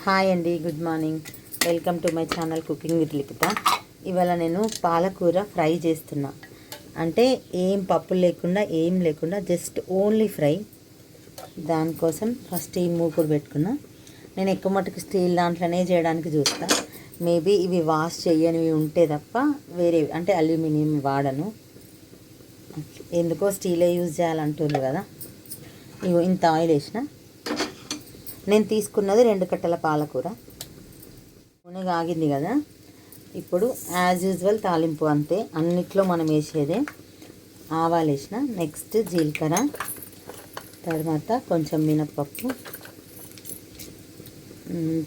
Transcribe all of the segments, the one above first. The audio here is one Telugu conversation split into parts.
హాయ్ అండి, good morning. Welcome to my channel cooking with Likhitha. ఇవాళ నేను పాలకూర ఫ్రై చేస్తున్నా. అంటే ఏం పప్పులు లేకుండా ఏం లేకుండా జస్ట్ ఓన్లీ ఫ్రై. దానికోసం ఫస్ట్ ఈ మూకుడు పెట్టుకున్నా. నేను ఎక్కువ మటుకు స్టీల్ దాంట్లోనే చేయడానికి చూస్తా. మేబీ ఇవి వాష్ చేయనివి ఉంటే తప్ప వేరే అంటే అల్యూమినియం వాడను. ఎందుకో స్టీలే యూజ్ చేయాలంటున్నారు కదా. ఇగో ఇంత ఆయిల్ వేసిన. నేను తీసుకున్నది 2 కట్టల పాలకూర. నూనె ఆగింది కదా. ఇప్పుడు యాజ్ యూజువల్ తాలింపు అంతే, అన్నిట్లో మనం వేసేదే. ఆవాలు వేసిన, నెక్స్ట్ జీలకర్ర, తర్వాత కొంచెం మినప్పప్పు,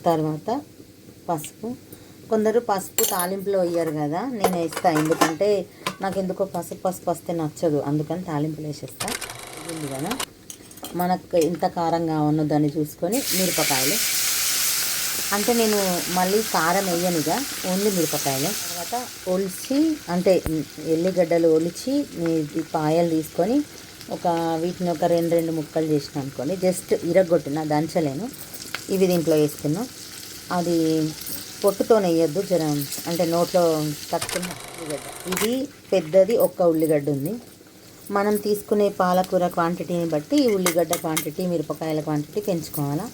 తర్వాత పసుపు. కొందరు పసుపు తాలింపులో వేయరు కదా, నేను వేస్తాను. ఎందుకంటే నాకు ఎందుకో పసుపు వస్తే నచ్చదు, అందుకని తాలింపులో వేసేస్తా. ఇది కదా, మనకు ఎంత కారంగా ఉన్నో దాన్ని చూసుకొని మిరపకాయలు. అంటే నేను మళ్ళీ కారం వేయనిగా, ఓన్లీ మిరపకాయలు. తర్వాత ఒలిచి అంటే ఎల్లిగడ్డలు ఒలిచి పాయలు తీసుకొని వీటిని ఒక 2 ముక్కలు చేసిన అనుకోండి. జస్ట్ ఇరగొట్టిన, దంచలేను. ఇవి దీంట్లో వేస్తున్నా. అది పొట్టుతో వేయద్దు, అంటే నోట్లో తక్కువ ఉల్లిగడ్డ. ఇది పెద్దది, ఒక్క ఉల్లిగడ్డ ఉంది. మనం తీసుకునే పాలకూర క్వాంటిటీని బట్టి ఈ ఉల్లిగడ్డ క్వాంటిటీ, మిరపకాయల క్వాంటిటీ పెంచుకోవాలా.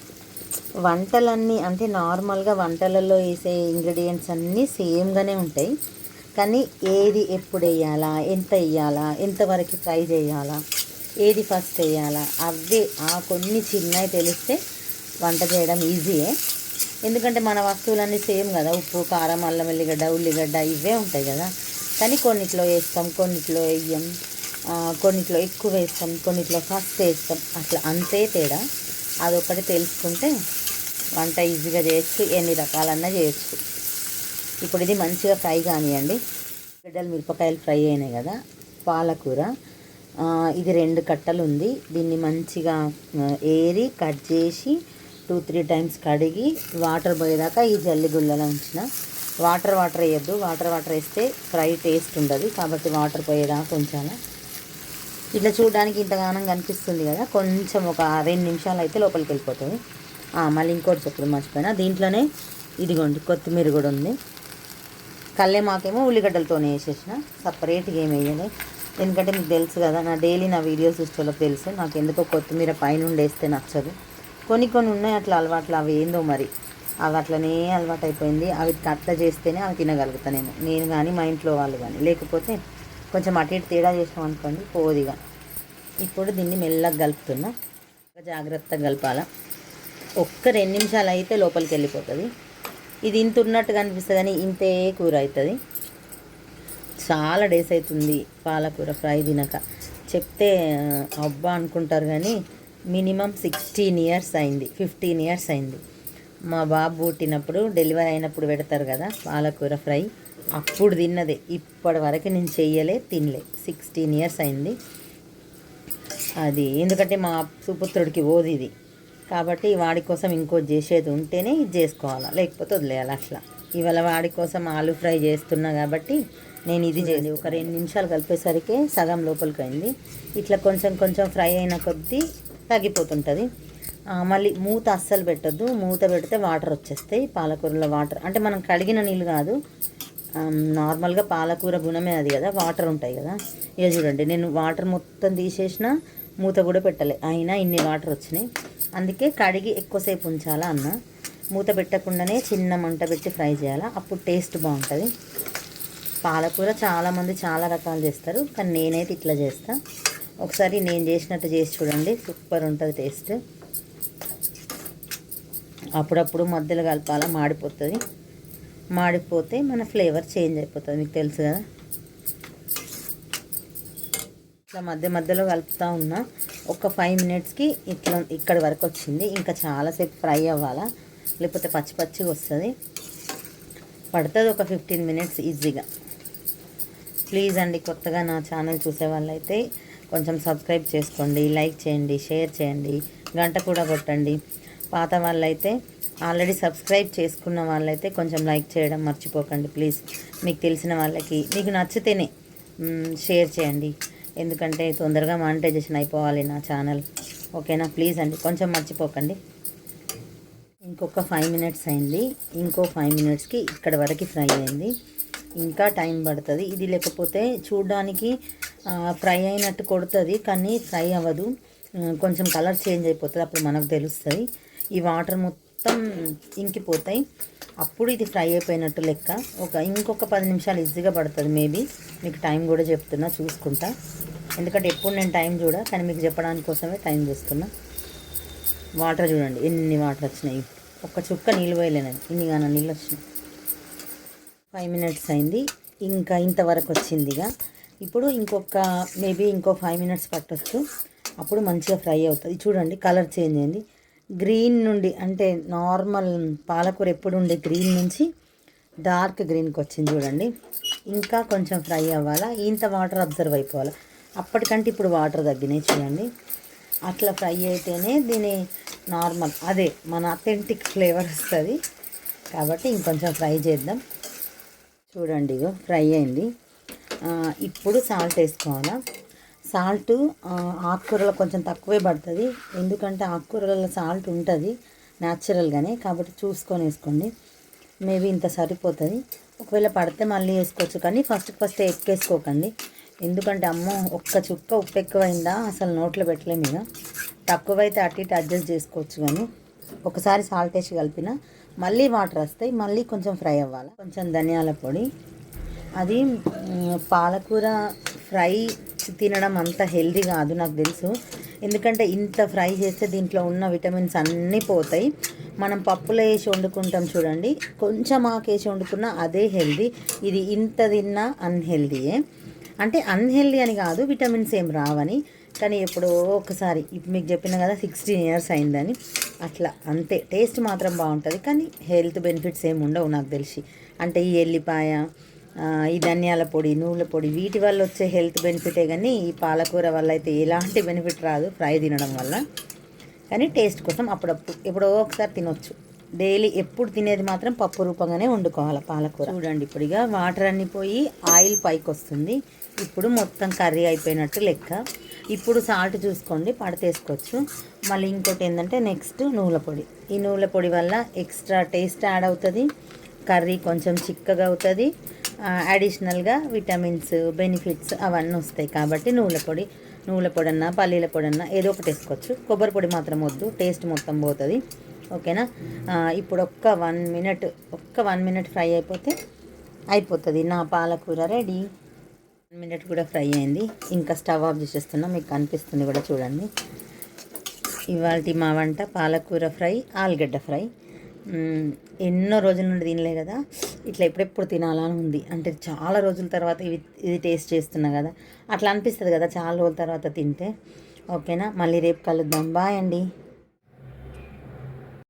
వంటలన్నీ అంటే నార్మల్గా వంటలలో వేసే ఇంగ్రీడియంట్స్ అన్నీ సేమ్గానే ఉంటాయి. కానీ ఏది ఎప్పుడు వేయాలా, ఎంత వేయాలా, ఎంతవరకు ఫ్రై చేయాలా, ఏది ఫస్ట్ వేయాలా, అవే కొన్ని చిన్నవి తెలిస్తే వంట చేయడం ఈజీయే. ఎందుకంటే మన వస్తువులన్నీ సేమ్ కదా, ఉప్పు, కారం, అల్లం, వెల్లిగడ్డ, ఉల్లిగడ్డ ఇవే ఉంటాయి కదా. కానీ కొన్నిట్లో వేస్తాం, కొన్నిట్లో వేయం, కొన్నిట్లో ఎక్కువ వేస్తాం, కొన్నిట్లో ఫస్ట్ వేస్తాం. అట్లా అంతే తేడా. అదొకటి తెలుసుకుంటే వంట ఈజీగా చేయొచ్చు, ఎన్ని రకాలన్నా చేయొచ్చు. ఇప్పుడు ఇది మంచిగా ఫ్రై కానివ్వండి. గడ్డలు మిరపకాయలు ఫ్రై అయినాయి కదా. పాలకూర ఇది 2 కట్టలు ఉంది. దీన్ని మంచిగా ఏరి కట్ చేసి 2-3 టైమ్స్ కడిగి వాటర్ పోయేదాకా ఈ జల్లి గుళ్ళలో ఉంచిన. వాటర్ వేయద్దు, వాటర్ వేస్తే ఫ్రై టేస్ట్ ఉండదు. కాబట్టి వాటర్ పోయేదాకా ఉంచాలి. ఇట్లా చూడడానికి ఇంతగానం కనిపిస్తుంది కదా, కొంచెం ఒక 2 నిమిషాలు అయితే లోపలికి వెళ్ళిపోతుంది. మళ్ళీ ఇంకోటి చెప్పుడు మర్చిపోయినా, దీంట్లోనే ఇదిగోండి కొత్తిమీర కూడా ఉంది. కల్లేమాకేమో ఉల్లిగడ్డలతోనే వేసేసిన, సపరేట్గా ఏమి వేయలే. ఎందుకంటే మీకు తెలుసు కదా, నా వీడియోస్ చూసేవాళ్ళకి తెలుసు, నాకు ఎందుకో కొత్తిమీర పైనుండి వేస్తే నచ్చదు. కొన్ని ఉన్నాయి అట్లా అలవాట్లు, అవి ఏందో మరి అవి అట్లనే అలవాటు అయిపోయింది. అవి అట్లా చేస్తేనే అవి తినగలుగుతాను నేను కానీ మా ఇంట్లో వాళ్ళు కానీ. లేకపోతే కొంచెం అటు ఇటు తేడా చేసాం అనుకోండి పోదిగా. ఇప్పుడు దీన్ని మెల్లగా కలుపుతున్నా, జాగ్రత్తగా కలపాలా. ఒక్క 2 నిమిషాలు అయితే లోపలికి వెళ్ళిపోతుంది. ఇది ఇంత ఉన్నట్టుగా అనిపిస్తుంది కానీ ఇంతే కూర అవుతుంది. చాలా డేస్ అవుతుంది పాలకూర ఫ్రై తినక. చెప్తే అబ్బా అనుకుంటారు కానీ మినిమం 16 ఇయర్స్ అయింది, 15 ఇయర్స్ అయింది. మా బాబు పుట్టినప్పుడు, డెలివరీ అయినప్పుడు పెడతారు కదా పాలకూర ఫ్రై, అప్పుడు తిన్నదే. ఇప్పటి వరకు నేను చెయ్యలే, తినలే. 16 ఇయర్స్ అయింది అది. ఎందుకంటే మా సుపుత్రుడికి పోదు ఇది, కాబట్టి వాడి కోసం ఇంకోటి చేసేది ఉంటేనే ఇది చేసుకోవాలా, లేకపోతే వదిలేయాలి అట్లా. ఇవాళ వాడి కోసం ఆలు ఫ్రై చేస్తున్నా కాబట్టి నేను ఇది చేయాలి. ఒక 2 నిమిషాలు కలిపేసరికి సగం లోపలికి అయింది. ఇట్లా కొంచెం ఫ్రై అయిన కొద్దీ తగ్గిపోతుంటుంది. మళ్ళీ మూత అస్సలు పెట్టద్దు, మూత పెడితే వాటర్ వచ్చేస్తాయి. పాలకూరలో వాటర్ అంటే మనం కడిగిన నీళ్ళు కాదు, నార్మల్గా పాలకూర గుణమే అది కదా, వాటర్ ఉంటాయి కదా. ఇక చూడండి, నేను వాటర్ మొత్తం తీసేసిన, మూత కూడా పెట్టలే, అయినా ఇన్ని వాటర్ వచ్చినాయి. అందుకే కడిగి ఎక్కువసేపు ఉంచాలా అన్న. మూత పెట్టకుండానే చిన్న మంట పెట్టి ఫ్రై చేయాలా, అప్పుడు టేస్ట్ బాగుంటుంది. పాలకూర చాలామంది చాలా రకాలు చేస్తారు, కానీ నేనైతే ఇట్లా చేస్తా. ఒకసారి నేను చేసినట్టు చేసి చూడండి, సూపర్ ఉంటుంది టేస్ట్. అప్పుడప్పుడు మధ్యలో కలపాలా, మాడిపోతుంది. మాడిపోతే మన ఫ్లేవర్ చేంజ్ అయిపోతుంది, మీకు తెలుసు కదా. ఇట్లా మధ్యలో కలుపుతూ ఉన్నా. ఒక 5 మినిట్స్కి ఇట్లా ఇక్కడి వరకు వచ్చింది. ఇంకా చాలాసేపు ఫ్రై అవ్వాలా, లేకపోతే పచ్చిగా వస్తుంది. పడుతుంది ఒక 15 మినిట్స్ ఈజీగా. ప్లీజ్ అండి, కొత్తగా నా ఛానల్ చూసే వాళ్ళైతే కొంచెం సబ్స్క్రైబ్ చేసుకోండి, లైక్ చేయండి, షేర్ చేయండి, గంట కూడా కొట్టండి. పాత వాళ్ళైతే, ఆల్రెడీ సబ్స్క్రైబ్ చేసుకున్న వాళ్ళైతే కొంచెం లైక్ చేయడం మర్చిపోకండి ప్లీజ్. మీకు తెలిసిన వాళ్ళకి, మీకు నచ్చితేనే షేర్ చేయండి. ఎందుకంటే తొందరగా మానిటైజేషన్ అయిపోవాలి నా ఛానల్, ఓకేనా. ప్లీజ్ అండి, కొంచెం మర్చిపోకండి. ఇంకొక 5 మినిట్స్ అయింది. ఇంకో 5 మినిట్స్కి ఇక్కడ వరకు ఫ్రై అయింది. ఇంకా టైం పడుతుంది. ఇది లేకపోతే చూడడానికి ఫ్రై అయినట్టు కొడుతుంది, కానీ ఫ్రై అవ్వదు. కొంచెం కలర్ చేంజ్ అయిపోతుంది, అప్పుడు మనకు తెలుస్తుంది. ఈ వాటర్ మొత్తం ఇంకిపోతాయి, అప్పుడు ఇది ఫ్రై అయిపోయినట్టు లెక్క. ఇంకొక 10 నిమిషాలు ఈజీగా పడుతుంది. మేబీ మీకు టైం కూడా చెప్తున్నా, చూసుకుంటా. ఎందుకంటే ఎప్పుడు నేను టైం చూడా, కానీ మీకు చెప్పడానికి కోసమే టైం చూస్తున్నా. వాటర్ చూడండి ఎన్ని వాటర్ వచ్చినాయి. ఒక్క చుక్క నీళ్ళు పోయలేనండి, ఇన్నిగానో నీళ్ళు వచ్చినాయి. 5 మినిట్స్ అయింది, ఇంకా ఇంతవరకు వచ్చిందిగా. ఇప్పుడు మేబీ ఇంకో 5 మినిట్స్ పట్టొచ్చు, అప్పుడు మంచిగా ఫ్రై అవుతుంది. చూడండి కలర్ చేంజ్ అయింది. గ్రీన్ నుండి, అంటే నార్మల్ పాలకూర ఎప్పుడు ఉండే గ్రీన్ నుంచి డార్క్ గ్రీన్కి వచ్చింది చూడండి. ఇంకా కొంచెం ఫ్రై అవ్వాలా, ఇంత వాటర్ అబ్జర్వ్ అయిపోవాలి. అప్పటికంటే ఇప్పుడు వాటర్ తగ్గినాయి చూడండి. అట్లా ఫ్రై అయితేనే దీని నార్మల్ అదే మన అథెంటిక్ ఫ్లేవర్ వస్తుంది. కాబట్టి ఇంకొంచెం ఫ్రై చేద్దాం. చూడండి ఇగో ఫ్రై అయింది. ఇప్పుడు సాల్ట్ వేసుకోవాలా. సాల్ట్ ఆకుకూరలో కొంచెం తక్కువే పడుతుంది, ఎందుకంటే ఆకుకూరలలో సాల్ట్ ఉంటుంది న్యాచురల్గానే, కాబట్టి చూసుకొని వేసుకోండి. మేబీ ఇంత సరిపోతుంది. ఒకవేళ పడితే మళ్ళీ వేసుకోవచ్చు, కానీ ఫస్ట్ ఎక్కేసుకోకండి. ఎందుకంటే అమ్మో ఒక్క చుక్క ఉప్పు ఎక్కువైందా అసలు నోట్లో పెట్టలేము. ఇక తక్కువైతే అటు ఇటు అడ్జస్ట్ చేసుకోవచ్చు, కానీ ఒకసారి సాల్ట్ వేసి కలిపిన మళ్ళీ వాటర్ వస్తాయి, మళ్ళీ కొంచెం ఫ్రై అవ్వాలి. కొంచెం ధనియాల పొడి. అది పాలకూర ఫ్రై తినడం అంత హెల్దీ కాదు నాకు తెలుసు, ఎందుకంటే ఇంత ఫ్రై చేస్తే దీంట్లో ఉన్న విటమిన్స్ అన్నీ పోతాయి. మనం పప్పులో వేసి వండుకుంటాం చూడండి, కొంచెం ఆకేసి వండుకున్నా అదే హెల్దీ. ఇది ఇంత తిన్నా అన్హెల్దీయే. అంటే అన్హెల్దీ అని కాదు, విటమిన్స్ ఏం రావని, కానీ ఎప్పుడో ఒకసారి. ఇప్పుడు మీకు చెప్పిన కదా 16 ఇయర్స్ అయిందని, అట్లా అంతే. టేస్ట్ మాత్రం బాగుంటుంది, కానీ హెల్త్ బెనిఫిట్స్ ఏమి ఉండవు నాకు తెలిసి. అంటే ఈ ఎల్లిపాయ, ఈ ధనియాల పొడి, నువ్వుల పొడి, వీటి వల్ల వచ్చే హెల్త్ బెనిఫిటే, కానీ ఈ పాలకూర వల్ల అయితే ఎలాంటి బెనిఫిట్ రాదు ఫ్రై తినడం వల్ల. కానీ టేస్ట్ కోసం అప్పుడప్పుడు ఎప్పుడో ఒకసారి తినొచ్చు. డైలీ ఎప్పుడు తినేది మాత్రం పప్పు రూపంగానే వండుకోవాలి పాలకూర. చూడండి ఇప్పుడు ఇక వాటర్ అన్నీ పోయి ఆయిల్ పైకి వస్తుంది. ఇప్పుడు మొత్తం కర్రీ అయిపోయినట్టు లెక్క. ఇప్పుడు సాల్ట్ చూసుకోండి, పడితేసుకోవచ్చు. మళ్ళీ ఇంకోటి ఏంటంటే నెక్స్ట్ నువ్వుల పొడి. ఈ నువ్వుల పొడి వల్ల ఎక్స్ట్రా టేస్ట్ యాడ్ అవుతుంది, కర్రీ కొంచెం చిక్కగా అవుతుంది, అడిషనల్గా విటమిన్స్ బెనిఫిట్స్ అవన్నీ వస్తాయి. కాబట్టి నువ్వుల పొడి అన్నా పల్లీల పొడి అన్నా ఏదో ఒకటి వేసుకోవచ్చు. కొబ్బరి పొడి మాత్రం వద్దు, టేస్ట్ మొత్తం పోతుంది. ఓకేనా. ఇప్పుడు ఒక్క 1 మినిట్ ఫ్రై అయిపోతుంది నా పాలకూర రెడీ. 1 మినిట్ కూడా ఫ్రై అయింది. ఇంకా స్టవ్ ఆఫ్ చేసేస్తున్నా, మీకు కనిపిస్తుంది కూడా చూడండి. ఇవాళ మా వంట పాలకూర ఫ్రై, ఆలుగడ్డ ఫ్రై. ఎన్నో రోజుల నుండి తినలే కదా, ఇట్లా ఎప్పుడెప్పుడు తినాలని ఉంది. అంటే చాలా రోజుల తర్వాత ఇది టేస్ట్ చేస్తున్నా కదా, అట్లా అనిపిస్తుంది కదా చాలా రోజుల తర్వాత తింటే. ఓకేనా, మళ్ళీ రేపు కలుద్దాం. బాయ్ అండి.